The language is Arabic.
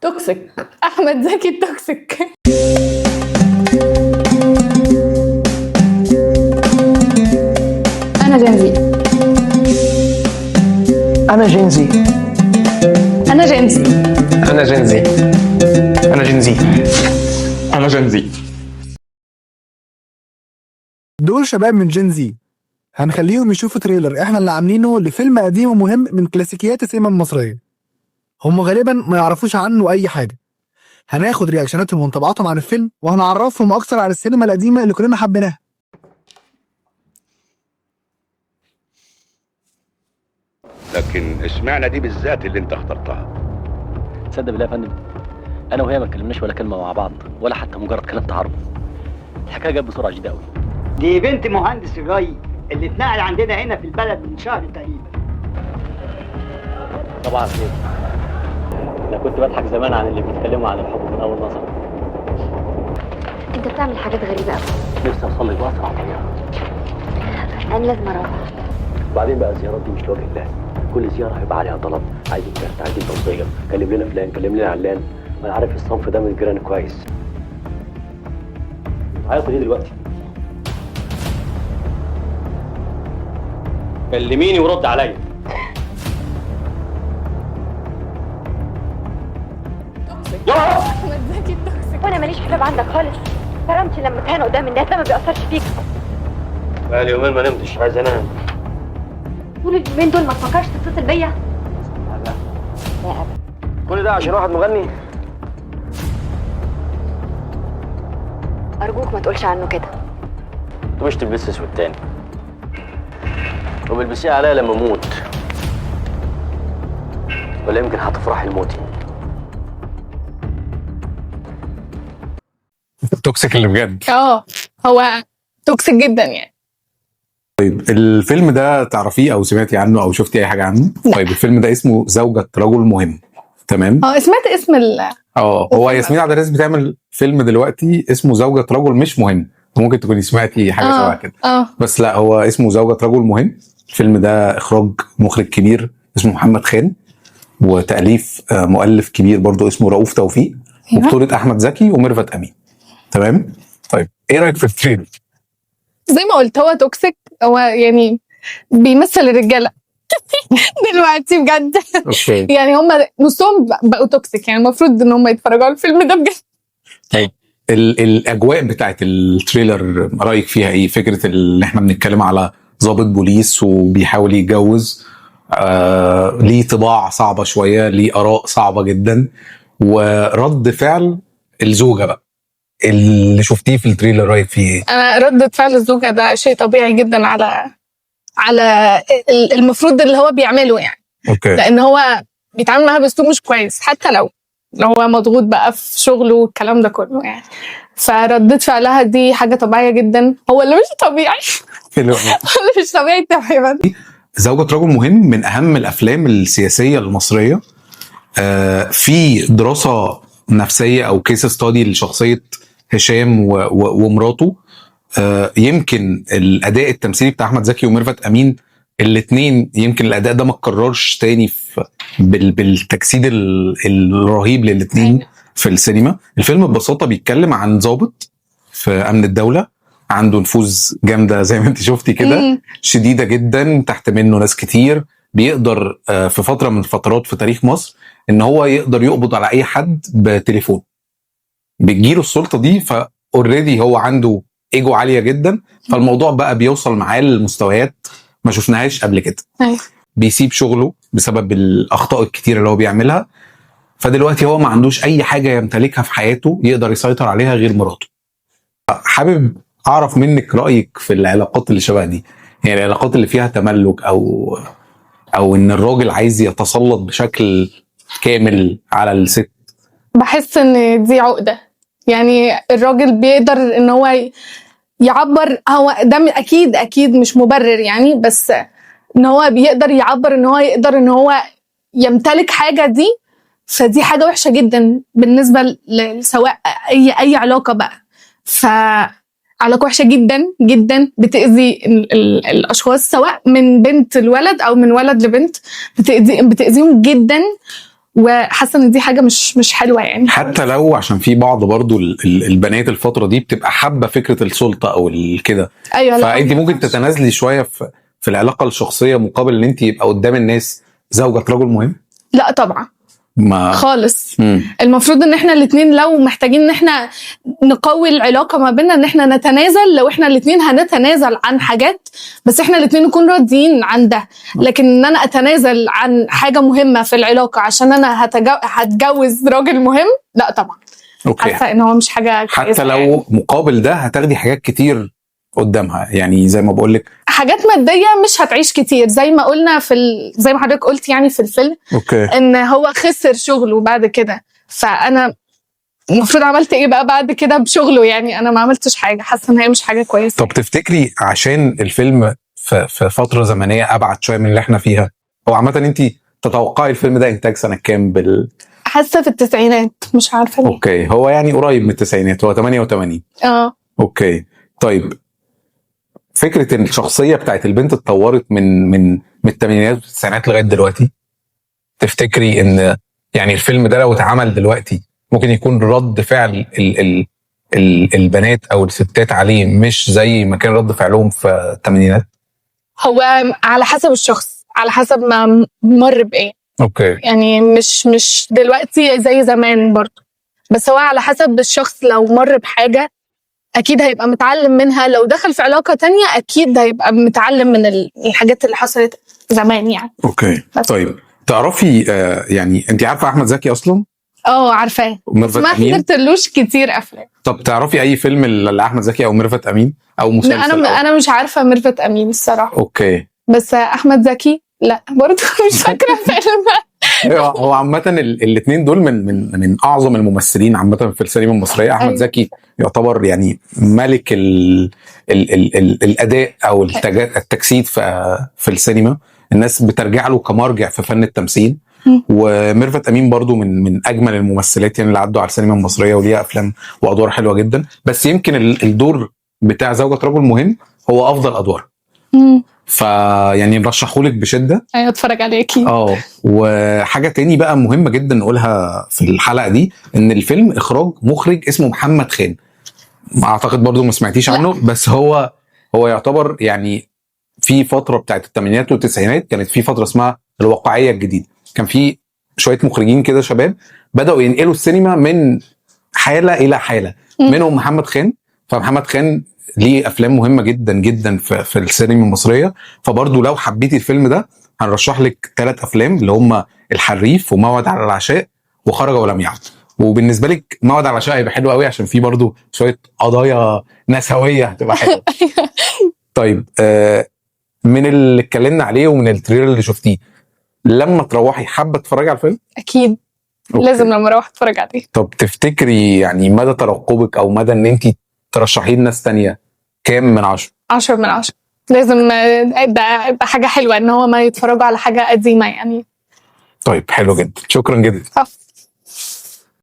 توكسيك. احمد زكي التوكسيك. انا جنزي. أنا جنزي. انا جنزي. أنا جنزي. أنا جنزي. أنا جنزي. دول شباب من جنزي، هنخليهم يشوفوا تريلر احنا اللي عاملينه لفيلم قديم ومهم من كلاسيكيات السينما المصرية. هم غالبا ما يعرفوش عنه اي حاجة. هناخد رياكشناتهم وانطباعاتهم عن الفيلم وهنعرفهم اكتر عن السينما القديمة اللي كلنا حبيناها. لكن اشمعنى دي بالذات اللي انت اخترتها؟ تصدق بالله يا فندم، انا وهي ما اتكلمناش ولا كلمه مع بعض ولا حتى مجرد كلام تعارف. الحكايه جت بسرعه جدا قوي. دي بنت مهندس الري اللي اتنقل عندنا هنا في البلد من شهر تقريبا. طبعا خير. انا كنت بضحك زمان عن اللي بيتكلموا عن الحب من اول نظره. انت بتعمل حاجات غريبة قوي. نفسي اوصل لك باسرع طريقه. انا لازم اروح. وبعدين بقى الزيارات دي مش لوجه الله، كل زياره هيبقى عليها طلب، عايزين كارت، عايزين توصيه، كلم لنا فلان، كلم لنا علان، ما انا عارف الصنف ده من الجيران كويس. عايز ايه دلوقتي؟ كلميني ورد عليا. احمد زكي التوكسيك. وانا ماليش حساب عندك خالص. كرامتي لما كان قدام الناس ده ما بيأثرش فيك. بقالي يومين ما نمتش، عايز انام. طول اليومين دول ما تفكرش تتصل بيا؟ لا ابدا. كل ده عشان واحد مغني؟ ارجوك ما تقولش عنه كده. انت مش تلبسي اسود تاني وبلبسيه عليا لما اموت، ولا يمكن هتفرحي لموتي. التوكسيك اللي بجد. هو توكسيك جدا يعني. طيب الفيلم ده تعرفيه او سمعتي عنه او شفتي اي حاجه عنه؟ لا. طيب الفيلم ده اسمه زوجة رجل مهم. تمام. سمعت اسم هو ياسمين عبد العزيز بتعمل فيلم دلوقتي اسمه زوجة رجل مش مهم، ممكن تكوني سمعتي حاجه شبه كده. بس لا، هو اسمه زوجة رجل مهم. الفيلم ده اخراج مخرج كبير اسمه محمد خان، وتأليف مؤلف كبير برضو اسمه رؤوف توفيق، وبطولة احمد زكي وميرفت امين. تمام. طيب ايه رايك في التريلر؟ زي ما قلت هو توكسيك، هو يعني بيمثل الرجاله دلوقتي بجد. اوكي. يعني هم نصهم بقوا توكسيك، يعني المفروض ان هم يتفرجوا على الفيلم ده بجد. طيب الاجواء بتاعت التريلر رايك فيها ايه؟ فكره اللي احنا بنتكلم على ضابط بوليس وبيحاول يتجوز، ليه طباع صعبه شويه، ليه اراء صعبه جدا، ورد فعل الزوجه بقى اللي شفتيه في التريلر رايك فيه ايه؟ انا ردة فعل الزوجة ده شيء طبيعي جدا على المفروض اللي هو بيعمله يعني. اوكي. لان هو بيتعامل معاها باسلوب مش كويس، حتى لو هو مضغوط بقى في شغله والكلام ده كله يعني. فردة فعلها دي حاجة طبيعية جدا. هو اللي مش طبيعي اللي مش طبيعي تماما. زوجة رجل مهم من اهم الافلام السياسية المصرية. في دراسة نفسية او كيس ستادي لشخصية هشام ومراته. يمكن الاداء التمثيلي بتاع احمد زكي وميرفت امين الاثنين، يمكن الاداء ده ما اتكررش تاني بالتجسيد الرهيب للاثنين في السينما. الفيلم ببساطه بيتكلم عن ضابط في امن الدوله عنده نفوذ جامده زي ما انت شفتي كده، شديده جدا، تحت منه ناس كتير، بيقدر في فتره من الفترات في تاريخ مصر ان هو يقدر يقبض على اي حد بتليفون. بتجيله السلطه دي، فاوريدي هو عنده ايجو عاليه جدا، فالموضوع بقى بيوصل معاه لمستويات ما شفناهاش قبل كده. بيسيب شغله بسبب الاخطاء الكتيره اللي هو بيعملها، فدلوقتي هو ما عندوش اي حاجه يمتلكها في حياته يقدر يسيطر عليها غير مراته. حابب اعرف منك رايك في العلاقات اللي شبه دي، يعني العلاقات اللي فيها تملك او ان الراجل عايز يتسلط بشكل كامل على الست. بحس ان دي عقدة. يعني الراجل بيقدر ان هو يعبر، هو ده اكيد مش مبرر يعني، بس ان هو بيقدر يعبر ان هو يقدر ان هو يمتلك حاجة دي. فدي حاجة وحشة جدا بالنسبة سواء اي علاقة بقى. فعلاقة وحشة جدا جدا، بتأذي الاشخاص سواء من بنت لولد او من ولد لبنت، بتأذيهم جدا. وحاسه ان دي حاجه مش حلوه يعني. حتى لو عشان في بعض برضو البنات الفتره دي بتبقى حابه فكره السلطه او كده، ايوه لا، فانت ممكن تتنازلي شويه في العلاقه الشخصيه مقابل ان انت يبقى قدام الناس زوجة رجل مهم. لا طبعا ما خالص. المفروض ان احنا الاثنين لو محتاجين ان احنا نقوي العلاقه ما بيننا ان احنا نتنازل، لو احنا الاثنين هنتنازل عن حاجات بس احنا الاثنين نكون راضيين عن ده. لكن ان انا اتنازل عن حاجه مهمه في العلاقه عشان انا هتجوز راجل مهم، لا طبعا. اوكي. حاسه ان هو مش حاجه كويسه حتى لو يعني. مقابل ده هتاخدي حاجات كتير قدامها، يعني زي ما بقول لك حاجات ماديه مش هتعيش كتير، زي ما قلنا زي ما حضرتك قلت يعني في الفيلم. اوكي. ان هو خسر شغله بعد كده، فانا المفروض عملت ايه بقى بعد كده بشغله؟ يعني انا ما عملتش حاجه. حاسه ان هي مش حاجه كويسه. طب تفتكري عشان الفيلم في فتره زمنيه ابعد شويه من اللي احنا فيها، هو عامه انت تتوقعي الفيلم ده انتاج سنه كام حاسه في التسعينات، مش عارفه ليه. اوكي، هو يعني قريب من التسعينات، هو 88. اوكي. طيب فكره ان الشخصيه بتاعت البنت اتطورت من الثمانينات والتسعينات لغايه دلوقتي، تفتكري ان يعني الفيلم ده لو اتعمل دلوقتي ممكن يكون رد فعل البنات او الستات عليه مش زي ما كان رد فعلهم في الثمانينات؟ هو على حسب الشخص، على حسب ما مر بايه. اوكي. يعني مش دلوقتي زي زمان برضو، بس هو على حسب الشخص. لو مر بحاجه اكيد هيبقى متعلم منها، لو دخل في علاقه تانية اكيد هيبقى متعلم من الحاجات اللي حصلت زمان يعني. اوكي. طيب تعرفي يعني انت عارفه احمد زكي اصلا؟ عارفاه بس ما أمين؟ حضرتلوش كتير افلام. طب تعرفي اي فيلم لاحمد زكي او ميرفت امين او مسلسل؟ انا مش عارفه ميرفت امين الصراحه. اوكي. بس احمد زكي لا برضه مش فاكره فيلم. هو عامة الاثنين دول من اعظم الممثلين عامة في السينما المصرية. احمد زكي يعتبر يعني ملك الاداء او التجسيد في السينما، الناس بترجع له كمرجع في فن التمثيل. وميرفت امين برضو من اجمل الممثلات يعني اللي عدوا على السينما المصرية، وليها افلام وادوار حلوة جدا. بس يمكن الدور بتاع زوجة رجل مهم هو افضل ادوار. فيعني نرشحهولك بشده. ايوه اتفرج عليه اكيد. وحاجه تاني بقى مهمه جدا نقولها في الحلقه دي، ان الفيلم اخراج مخرج اسمه محمد خان. اعتقد برضو ما سمعتيش عنه، بس هو يعتبر يعني في فتره بتاعت الثمانينات والتسعينات كانت في فتره اسمها الواقعيه الجديده، كان في شويه مخرجين كده شباب بداوا ينقلوا السينما من حاله الى حاله، منهم محمد خان. فمحمد خان ليه افلام مهمه جدا جدا في السينما المصريه. فبرضو لو حبيتي الفيلم ده هنرشح لك 3 افلام اللي هم الحريف وموعد على العشاء وخرج ولم يعد. وبالنسبه لك موعد على العشاء هيبقى حلو قوي عشان فيه برضو شويه قضايا نسويه هتبقى حلوه. طيب من اللي اتكلمنا عليه ومن التريلر اللي شفتيه، لما تروحي حابه تتفرجي على الفيلم؟ اكيد. أوكي. لازم لما اروح اتفرج عليه. طب تفتكري يعني مدى ترقبك او مدى ان انت ترشحيه لناس تانية كام من 10؟ 10 من 10. لازم ده حاجه حلوه ان هو ما يتفرجوا على حاجه قديمه يعني. طيب حلو جدا، شكرا جدا.